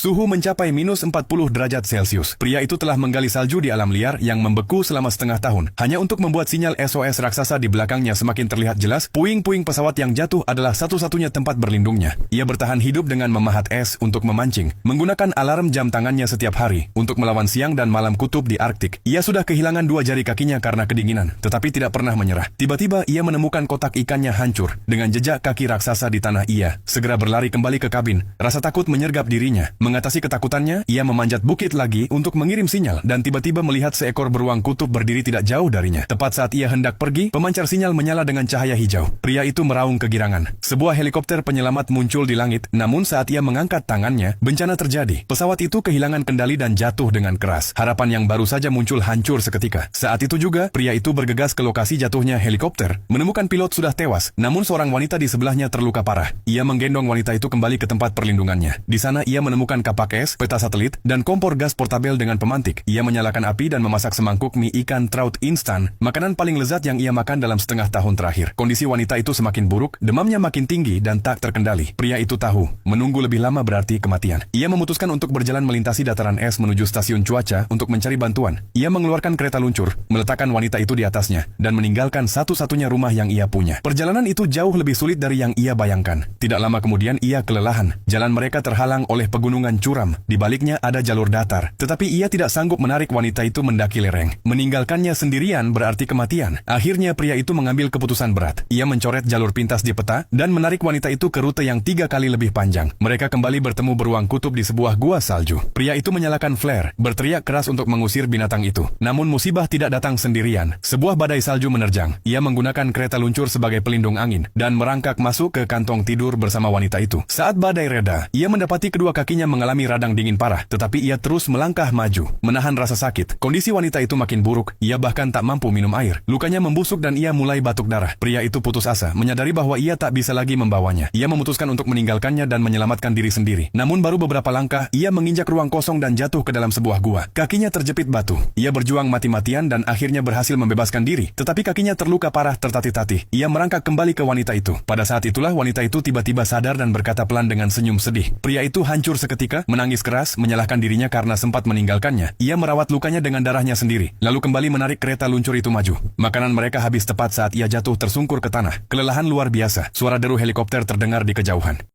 Suhu mencapai minus 40 derajat Celcius. Pria itu telah menggali salju di alam liar yang membeku selama setengah tahun. Hanya untuk membuat sinyal SOS raksasa di belakangnya semakin terlihat jelas, puing-puing pesawat yang jatuh adalah satu-satunya tempat berlindungnya. Ia bertahan hidup dengan memahat es untuk memancing, menggunakan alarm jam tangannya setiap hari untuk melawan siang dan malam kutub di Arktik. Ia sudah kehilangan 2 jari kakinya karena kedinginan, tetapi tidak pernah menyerah. Tiba-tiba ia menemukan kotak ikannya hancur dengan jejak kaki raksasa di tanah. Ia segera berlari kembali ke kabin. Rasa takut menyergap dirinya. Mengatasi ketakutannya, ia memanjat bukit lagi untuk mengirim sinyal dan tiba-tiba melihat seekor beruang kutub berdiri tidak jauh darinya. Tepat saat ia hendak pergi, pemancar sinyal menyala dengan cahaya hijau. Pria itu meraung kegirangan. Sebuah helikopter penyelamat muncul di langit, namun saat ia mengangkat tangannya, bencana terjadi. Pesawat itu kehilangan kendali dan jatuh dengan keras. Harapan yang baru saja muncul hancur seketika. Saat itu juga, pria itu bergegas ke lokasi jatuhnya helikopter, menemukan pilot sudah tewas, namun seorang wanita di sebelahnya terluka parah. Ia menggendong wanita itu kembali ke tempat perlindungannya. Di sana ia menemukan kapak es, peta satelit, dan kompor gas portabel dengan pemantik. Ia menyalakan api dan memasak semangkuk mie ikan trout instan, makanan paling lezat yang ia makan dalam setengah tahun terakhir. Kondisi wanita itu semakin buruk, demamnya makin tinggi dan tak terkendali. Pria itu tahu, menunggu lebih lama berarti kematian. Ia memutuskan untuk berjalan melintasi dataran es menuju stasiun cuaca untuk mencari bantuan. Ia mengeluarkan kereta luncur, meletakkan wanita itu di atasnya, dan meninggalkan satu-satunya rumah yang ia punya. Perjalanan itu jauh lebih sulit dari yang ia bayangkan. Tidak lama kemudian ia kelelahan. Jalan mereka terhalang oleh pegunungan curam. Di baliknya ada jalur datar. Tetapi ia tidak sanggup menarik wanita itu mendaki lereng. Meninggalkannya sendirian berarti kematian. Akhirnya pria itu mengambil keputusan berat. Ia mencoret jalur pintas di peta dan menarik wanita itu ke rute yang 3 kali lebih panjang. Mereka kembali bertemu beruang kutub di sebuah gua salju. Pria itu menyalakan flare, berteriak keras untuk mengusir binatang itu. Namun musibah tidak datang sendirian. Sebuah badai salju menerjang. Ia menggunakan kereta luncur sebagai pelindung angin dan merangkak masuk ke kantong tidur bersama wanita itu. Saat badai reda, ia mendapati kedua kakinya mengalami radang dingin parah, tetapi ia terus melangkah maju, menahan rasa sakit. Kondisi wanita itu makin buruk, ia bahkan tak mampu minum air. Lukanya membusuk dan ia mulai batuk darah. Pria itu putus asa, menyadari bahwa ia tak bisa lagi membawanya. Ia memutuskan untuk meninggalkannya dan menyelamatkan diri sendiri. Namun baru beberapa langkah, ia menginjak ruang kosong dan jatuh ke dalam sebuah gua. Kakinya terjepit batu. Ia berjuang mati-matian dan akhirnya berhasil membebaskan diri. Tetapi kakinya terluka parah tertatih-tatih. Ia merangkak kembali ke wanita itu. Pada saat itulah wanita itu tiba-tiba sadar dan berkata pelan dengan senyum sedih. Pria itu hancur seketika, menangis keras, menyalahkan dirinya karena sempat meninggalkannya. Ia merawat lukanya dengan darahnya sendiri, lalu kembali menarik kereta luncur itu maju. Makanan mereka habis tepat saat ia jatuh tersungkur ke tanah. Kelelahan luar biasa. Suara deru helikopter terdengar di kejauhan.